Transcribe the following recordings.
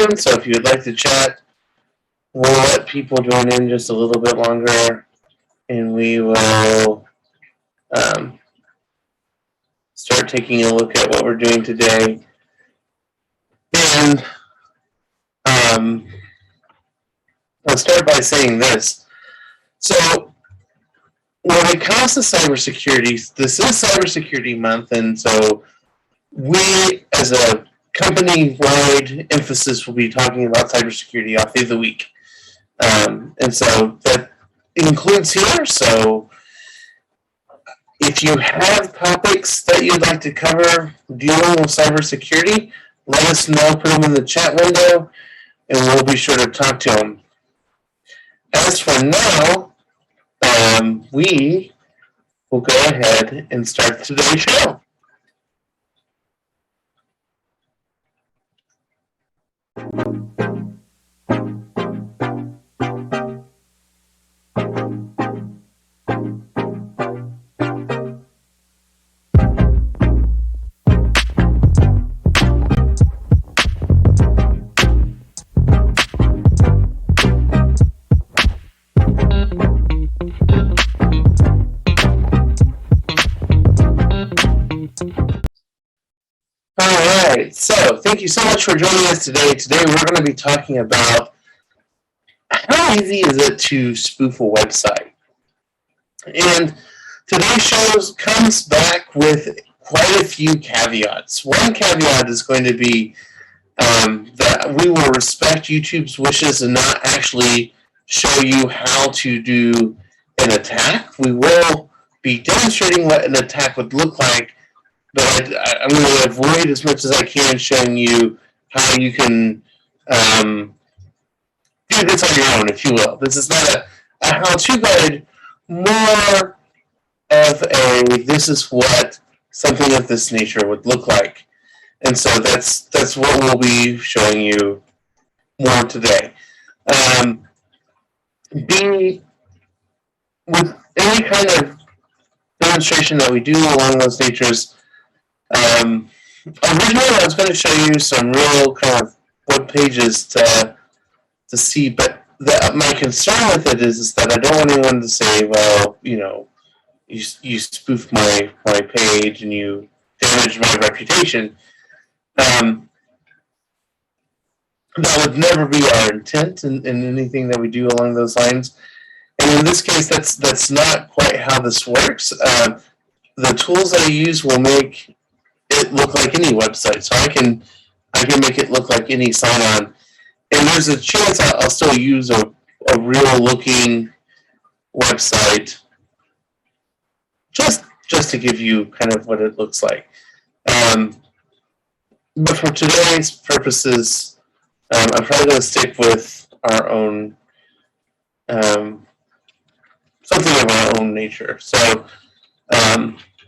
open, so if you would like to chat, we'll let people join in just a little bit longer, and we will start taking a look at what we're doing today. And I'll start by saying this. So when it comes to cybersecurity, this is Cybersecurity Month, and so we, as a company-wide emphasis, will be talking about cybersecurity all through the week. And so that includes here. So if you have topics that you'd like to cover dealing with cybersecurity, let us know, put them in the chat window, and we'll be sure to talk to them. As for now, we will go ahead and start today's show. So, thank you so much for joining us today. Today we're going to be talking about how easy is it to spoof a website. And today's show comes back with quite a few caveats. One caveat is going to be that we will respect YouTube's wishes and not actually show you how to do an attack. We will be demonstrating what an attack would look like, but I'm going to avoid as much as I can showing you how you can do this on your own, if you will. This is not a how-to guide, more of a this is what something of this nature would look like. And so that's what we'll be showing you more today. With any kind of demonstration that we do along those natures, originally I was going to show you some real kind of web pages to see, but my concern with it is that I don't want anyone to say, well, you spoofed my page and you damaged my reputation. That would never be our intent in anything that we do along those lines. And in this case, that's not quite how this works. The tools that I use will make it look like any website, so I can make it look like any sign-on. And there's a chance I'll still use a real-looking website just to give you kind of what it looks like. But for today's purposes, I'm probably going to stick with our own, something of our own nature. So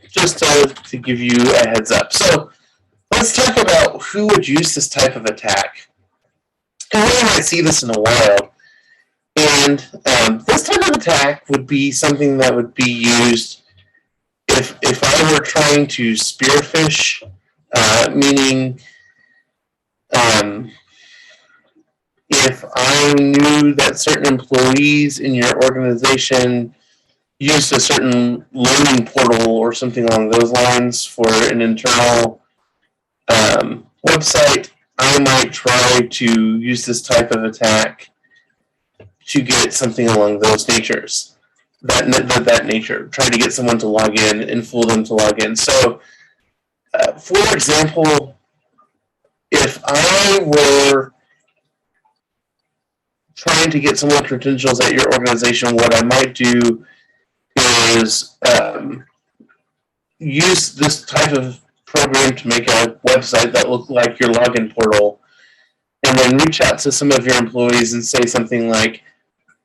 just to give you a heads up. So let's talk about who would use this type of attack. And we might see this in a while. And this type of attack would be something that would be used if I were trying to spearfish, meaning if I knew that certain employees in your organization used a certain learning portal or something along those lines for an internal website, I might try to use this type of attack to get something along those natures. That nature, trying to get someone to log in and fool them to log in. So, for example, if I were trying to get someone credentials at your organization, what I might do is use this type of program to make a website that looked like your login portal, and then reach out to some of your employees and say something like,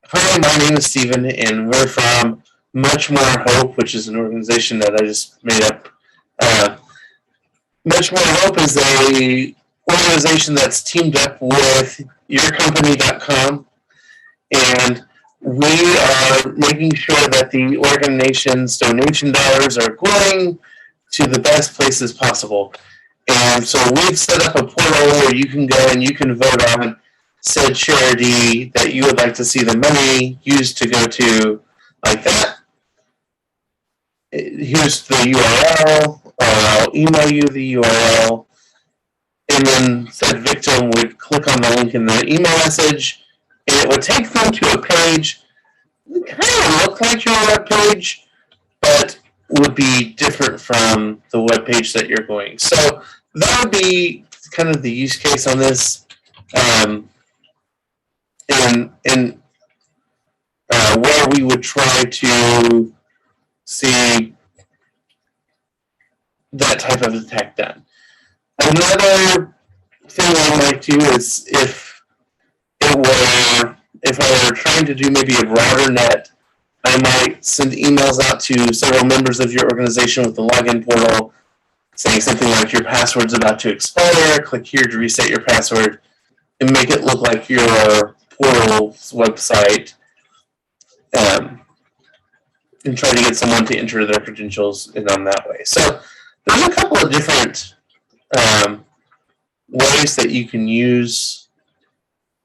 "Hi, my name is Steven, and we're from Much More Hope," which is an organization that I just made up. Much More Hope is a organization that's teamed up with yourcompany.com, and we are making sure that the organization's donation dollars are going to the best places possible. And so we've set up a portal where you can go and you can vote on said charity that you would like to see the money used to go to, like that. Here's the URL, or I'll email you the URL, and then said victim would click on the link in the email message, and it would take them to a page that kind of looked like your web page, but would be different from the web page that you're going. So that would be kind of the use case on this, and where we would try to see that type of attack done. Another thing I might do is if I were trying to do maybe a broader net, I might send emails out to several members of your organization with the login portal saying something like your password's about to expire, click here to reset your password, and make it look like your portal's website, and try to get someone to enter their credentials in on that way. So there's a couple of different ways that you can use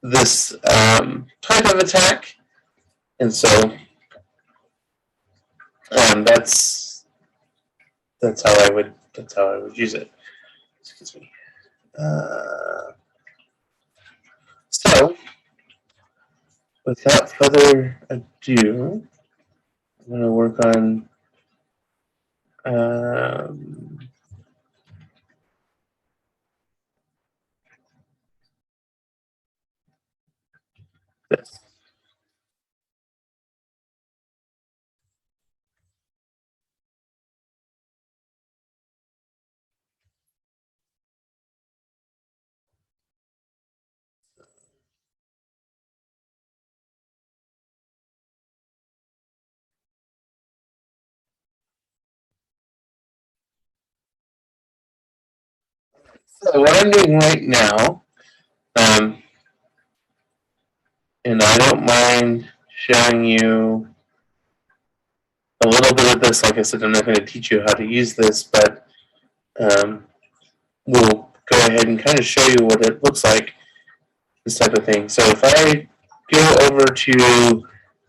this type of attack, and so that's how I would use it. Excuse me. So without further ado, I'm going to work on this. So what I'm doing right now, and I don't mind showing you a little bit of this. Like I said, I'm not going to teach you how to use this, but we'll go ahead and kind of show you what it looks like, this type of thing. So if I go over to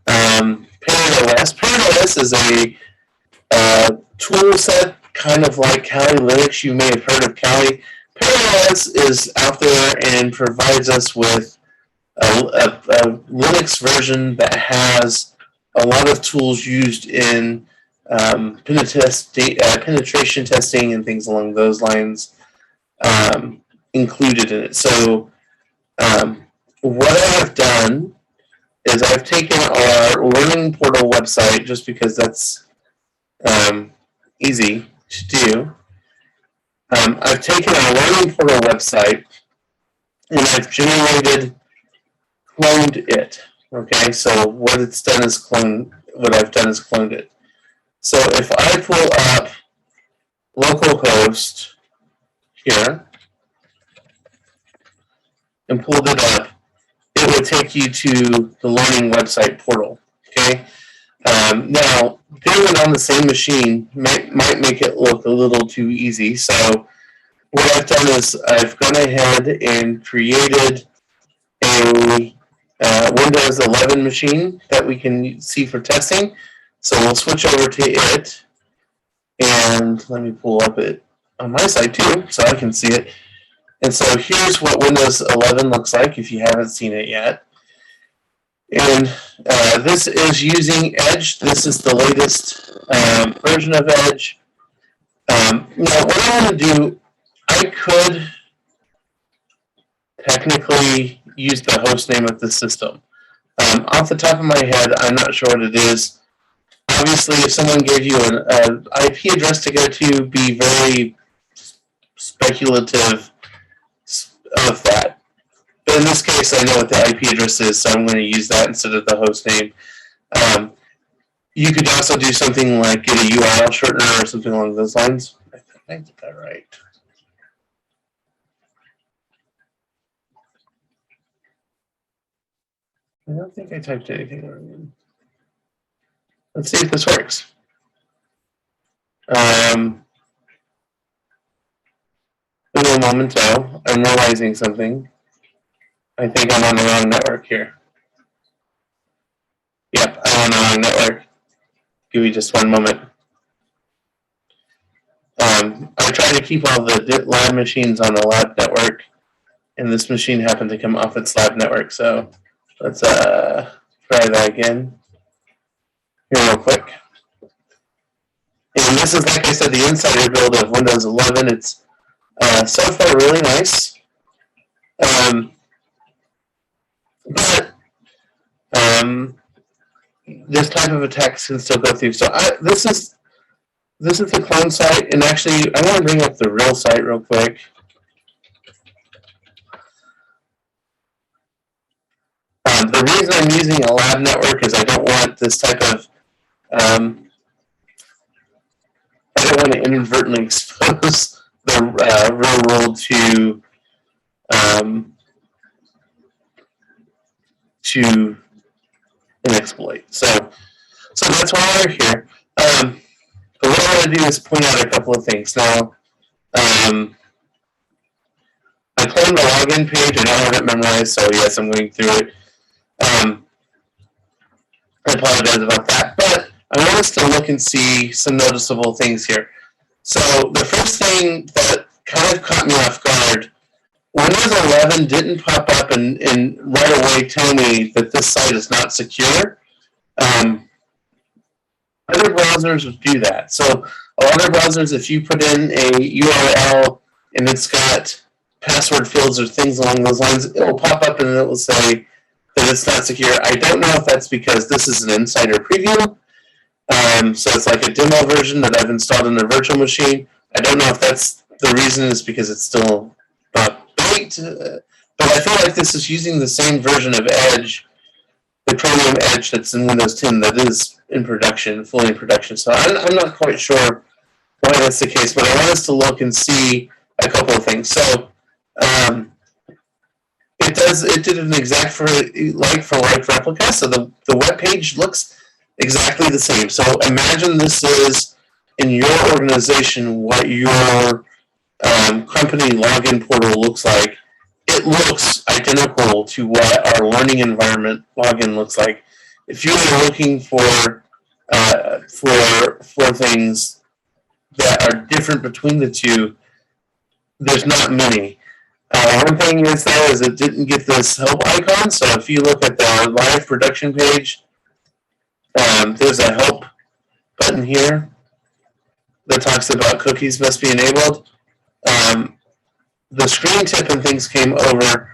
ParrotOS, ParrotOS is a tool set kind of like Kali Linux. You may have heard of Kali. ParrotOS is out there and provides us with a Linux version that has a lot of tools used in penetration testing and things along those lines included in it. So what I have done is I've taken our Learning Portal website, just because that's easy to do. I've taken our Learning Portal website and I've cloned it. Okay, so what it's done is what I've done is cloned it. So if I pull up localhost here and pulled it up, it would take you to the Learning website portal. Okay. Now, doing it on the same machine might make it look a little too easy. So what I've done is I've gone ahead and created a Windows 11 machine that we can see for testing. So we'll switch over to it, and let me pull up it on my side too, so I can see it. And so here's what Windows 11 looks like if you haven't seen it yet. And this is using Edge. This is the latest version of Edge. Now, what I want to do, I could technically use the host name of the system. Off the top of my head, I'm not sure what it is. Obviously, if someone gave you an IP address to go to, be very speculative of that. But in this case, I know what the IP address is, so I'm going to use that instead of the host name. You could also do something like get a URL shortener or something along those lines. I think I did that right. I don't think I typed anything wrong. Let's see if this works. un momento. I'm realizing something. I think I'm on the wrong network here. Yep, I'm on the wrong network. Give me just one moment. I try to keep all the lab machines on the lab network, and this machine happened to come off its lab network, so let's try that again here real quick. And this is, like I said, the insider build of Windows 11. It's so far really nice. But this type of attacks can still go through. So this is the clone site, and actually I want to bring up the real site real quick. The reason I'm using a lab network is I don't want this type of I don't want to inadvertently expose the real world to an exploit. So that's why we're here. But what I want to do is point out a couple of things. Now, I cloned the login page. I don't have it memorized, so yes, I'm going through it. I apologize about that, but I want us to look and see some noticeable things here. So the first thing that kind of caught me off guard, Windows 11 didn't pop up and right away tell me that this site is not secure. Other browsers would do that. So a lot of browsers, if you put in a URL and it's got password fields or things along those lines, it will pop up and it will say that it's not secure. I don't know if that's because this is an insider preview. So it's like a demo version that I've installed in a virtual machine. I don't know if that's the reason, is because it's still not baked. But I feel like this is using the same version of Edge, the Chromium Edge that's in Windows 10 that is in production, fully in production. So I'm not quite sure why that's the case, but I want us to look and see a couple of things. So it did an exact for like replica, so the web page looks exactly the same. So imagine this is in your organization what your company login portal looks like. It looks identical to what our learning environment login looks like. If you are looking for things that are different between the two, there's not many. One thing is though is it didn't get this help icon. So if you look at the live production page, there's a help button here that talks about cookies must be enabled. The screen tip and things came over,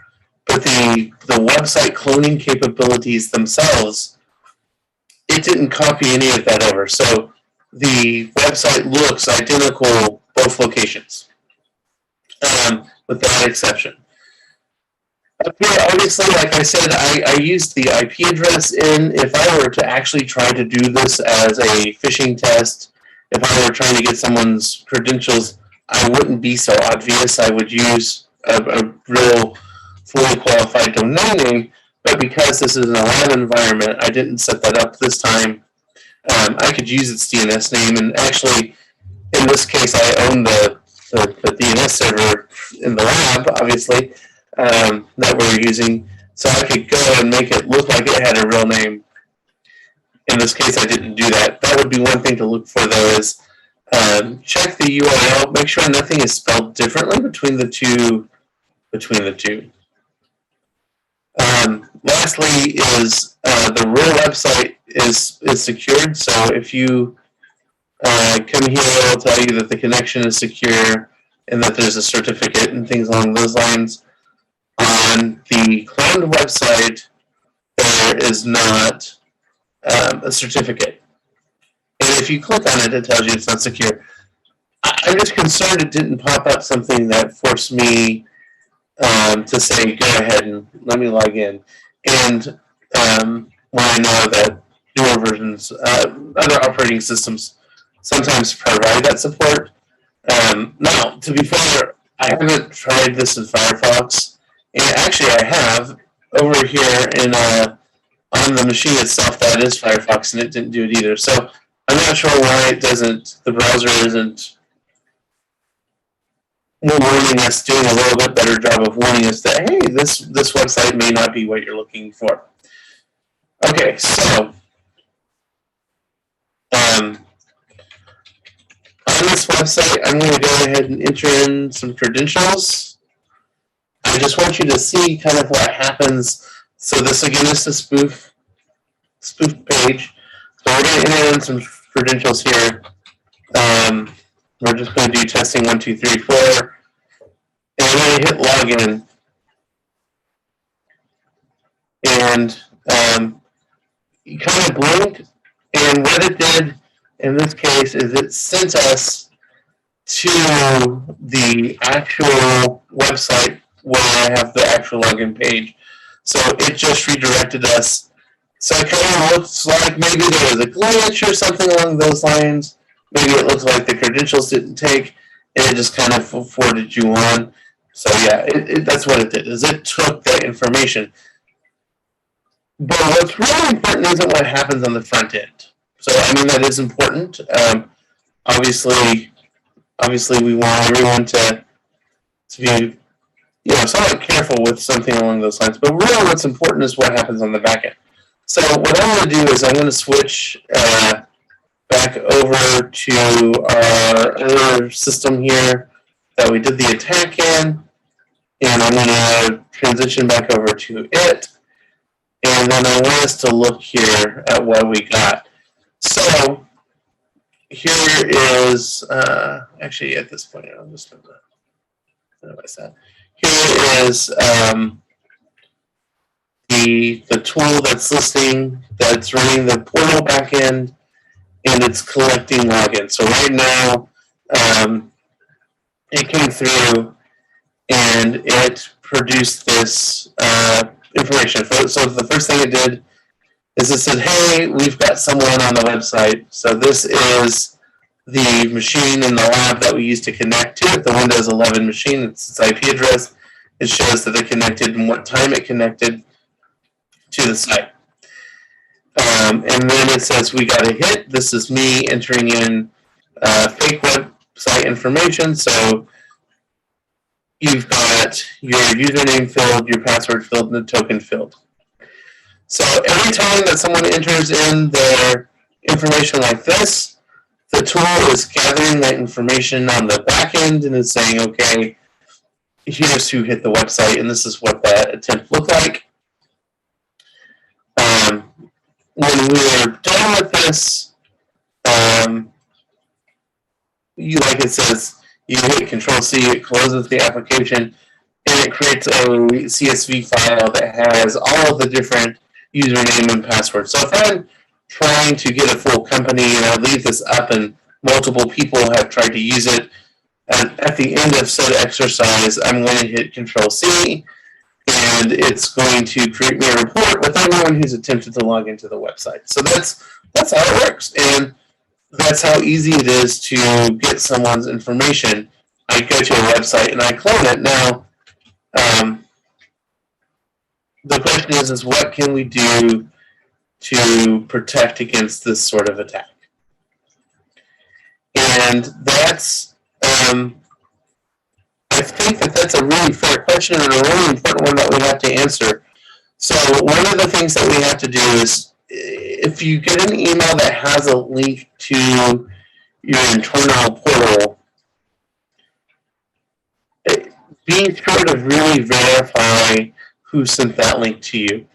but the website cloning capabilities themselves, it didn't copy any of that over. So the website looks identical both locations, with that exception. Up here, obviously, like I said, I used the IP address in. If I were to actually try to do this as a phishing test, if I were trying to get someone's credentials, I wouldn't be so obvious. I would use a real fully qualified domain name, but because this is an lab environment, I didn't set that up this time. I could use its DNS name, and actually, in this case, I own the DNS server in the lab, obviously, that we're using, so I could go and make it look like it had a real name. In this case, I didn't do that. That would be one thing to look for, though, is check the URL, make sure nothing is spelled differently between the two. Lastly, is the real website is secured. So if you come here, it'll tell you that the connection is secure and that there's a certificate and things along those lines. On the cloned website, there is not a certificate. And if you click on it, it tells you it's not secure. I'm just concerned it didn't pop up something that forced me to say, go ahead and let me log in. And when I know that newer versions, other operating systems sometimes provide that support. Now, to be fair, I haven't tried this in Firefox. And actually, I have over here in on the machine itself. That is Firefox, and it didn't do it either. So I'm not sure why it doesn't. The browser isn't warning us, doing a little bit better job of warning us that, hey, this website may not be what you're looking for. Okay, so on this website, I'm going to go ahead and enter in some credentials. I just want you to see kind of what happens. So this again is the spoof page. So we're going to enter in some credentials here. We're just going to do testing 1, 2, 3, 4, and we're going to hit login. And you kind of blinked, and what it did in this case is it sent us to the actual website where I have the actual login page. So it just redirected us. So it kind of looks like maybe there was a glitch or something along those lines. Maybe it looks like the credentials didn't take, and it just kind of forwarded you on. So yeah, that's what it did, is it took that information. But what's really important isn't what happens on the front end. So I mean, that is important. Obviously we want everyone to be, somewhat careful with something along those lines. But really what's important is what happens on the back end. So what I'm going to do is I'm going to switch back over to our other system here that we did the attack in, and I'm going to transition back over to it, and then I want us to look here at what we got. So here is, actually at this point, I'm just going to, here is the tool that's that's running the portal backend, and it's collecting login. So right now, it came through and it produced this information. So the first thing it did is it said, hey, we've got someone on the website. So this is the machine in the lab that we used to connect to it, the Windows 11 machine. It's its IP address. It shows that it connected and what time it connected to the site. And then it says we got a hit. This is me entering in fake website information. So you've got your username filled, your password filled, and the token filled. So every time that someone enters in their information like this, the tool is gathering that information on the back end and is saying, okay, here's who hit the website, and this is what that attempt looked like. When we're done with this, like it says, you hit Control-C, it closes the application, and it creates a CSV file that has all of the different username and password. So if I'm trying to get a full company and I leave this up and multiple people have tried to use it, at the end of said exercise, I'm going to hit Control-C, and it's going to create me a report with everyone who's attempted to log into the website. So that's how it works, and that's how easy it is to get someone's information. I go to a website and I clone it. Now, the question is what can we do to protect against this sort of attack? And that's, I think that's a really fair question and a really important one that we have to answer. So one of the things that we have to do is, if you get an email that has a link to your internal portal, be sure to really verify who sent that link to you.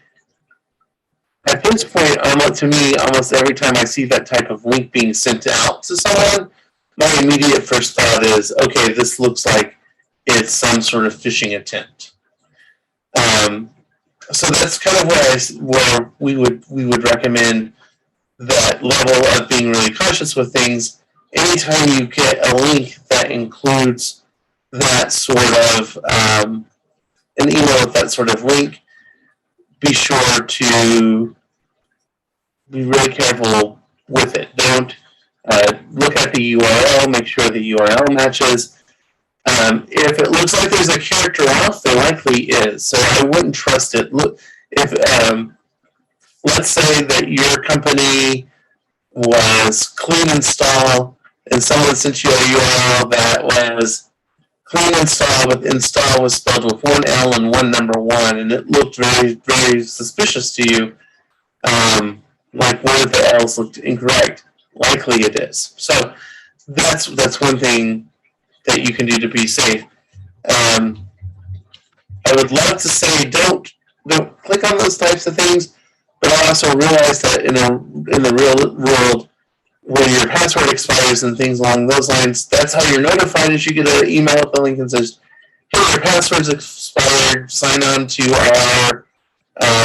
At this point, to me, almost every time I see that type of link being sent out to someone, my immediate first thought is, okay, this looks like it's some sort of phishing attempt. So that's kind of where we would recommend that level of being really cautious with things. Anytime you get a link that includes that sort of an email with that sort of link, be sure to be really careful with it. Don't look at the URL, make sure the URL matches. If it looks like there's a character off, there likely is. So I wouldn't trust it. Look, if let's say that your company was clean install and someone sent you a URL that was clean install, but install was spelled with one L and one number one, and it looked very, very suspicious to you, like one of the L's looked incorrect. Likely it is. So that's one thing that you can do to be safe. I would love to say don't click on those types of things, but I also realize that in the real world, when your password expires and things along those lines, that's how you're notified. Is you get an email with the link and says, "Hey, your password's expired. Sign on to our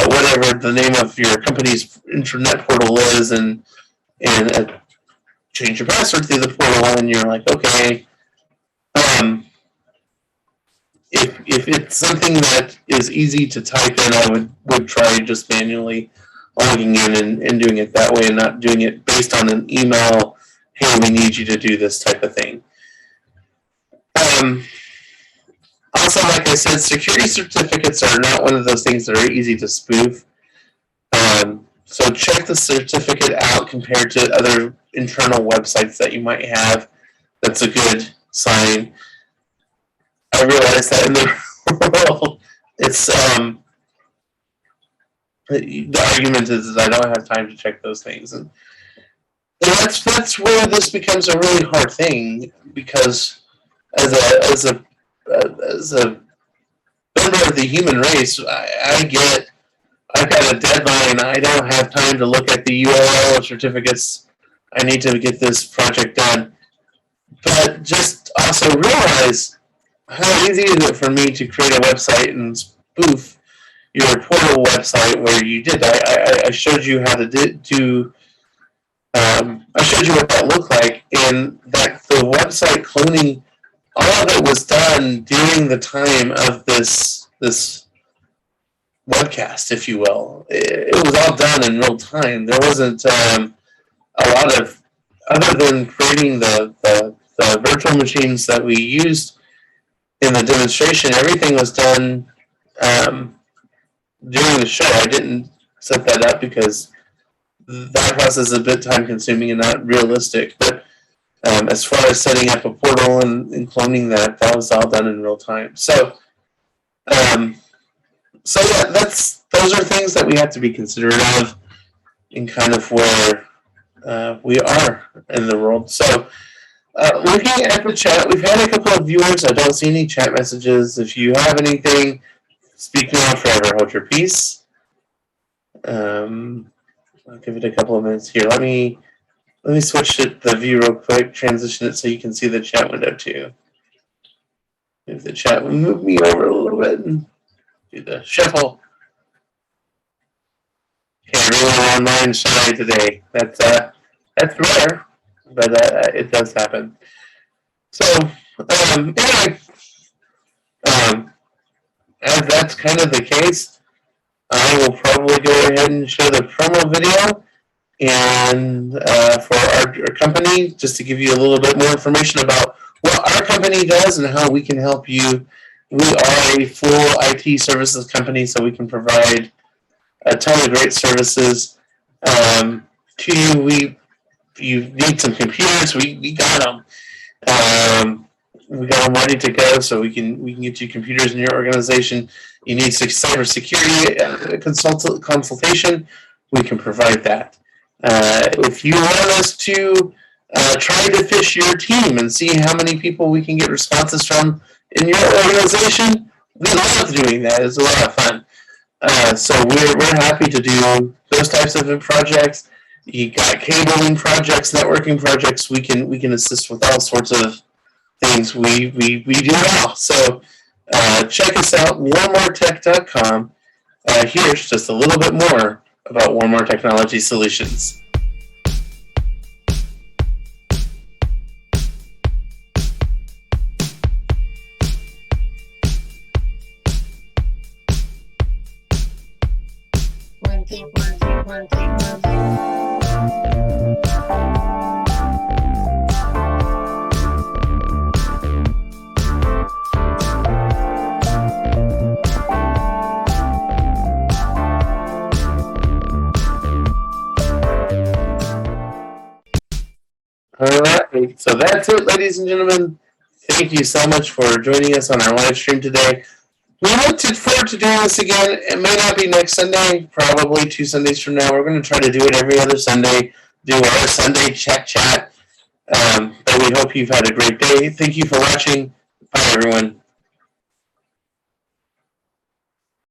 whatever the name of your company's internet portal is, and change your password through the portal." And you're like, okay. If it's something that is easy to type in, I would try just manually logging in and doing it that way, and not doing it based on an email. Hey, we need you to do this type of thing. Also, like I said, security certificates are not one of those things that are easy to spoof. So check the certificate out compared to other internal websites that you might have. That's a good sign. I realize that in the world, it's the argument is I don't have time to check those things, and that's where this becomes a really hard thing, because as a member of the human race, I've got a deadline. I don't have time to look at the URL certificates. I need to get this project done. But just also realize how easy is it for me to create a website and spoof your portal website where you did. I showed you how to do. I showed you what that looked like, and that the website cloning, all of it was done during the time of this webcast, if you will. It was all done in real time. There wasn't a lot of, other than creating the virtual machines that we used in the demonstration, everything was done during the show. I didn't set that up because that process is a bit time consuming and not realistic. But as far as setting up a portal and cloning that was all done in real time. So yeah, those are things that we have to be considerate of in kind of where we are in the world. So looking at the chat, we've had a couple of viewers. I don't see any chat messages. If you have anything, speak now or forever hold your peace. I'll give it a couple of minutes here. Let me switch the view real quick, transition it so you can see the chat window too. If the chat will move me over a little bit and do the shuffle. Okay, everyone online shy today. That's rare, but it does happen. So anyway, as that's kind of the case, I will probably go ahead and show the promo video, and for our company, just to give you a little bit more information about what our company does and how we can help you. We are a full IT services company, so we can provide a ton of great services to you. You need some computers, we got them. We got them ready to go, so we can get you computers in your organization. You need cybersecurity consultation, we can provide that. If you want us to try to fish your team and see how many people we can get responses from in your organization, we love doing that. It's a lot of fun. So we're happy to do those types of projects. You got cabling projects, networking projects. We can assist with all sorts of things. We do it all. So check us out, warmortech.com. Here's just a little bit more about Warmore Technology Solutions. All right, so that's it, ladies and gentlemen. Thank you so much for joining us on our live stream today. We look forward to doing this again. It may not be next Sunday, probably 2 Sundays from now. We're going to try to do it every other Sunday, do our Sunday chat. But we hope you've had a great day. Thank you for watching. Bye, everyone.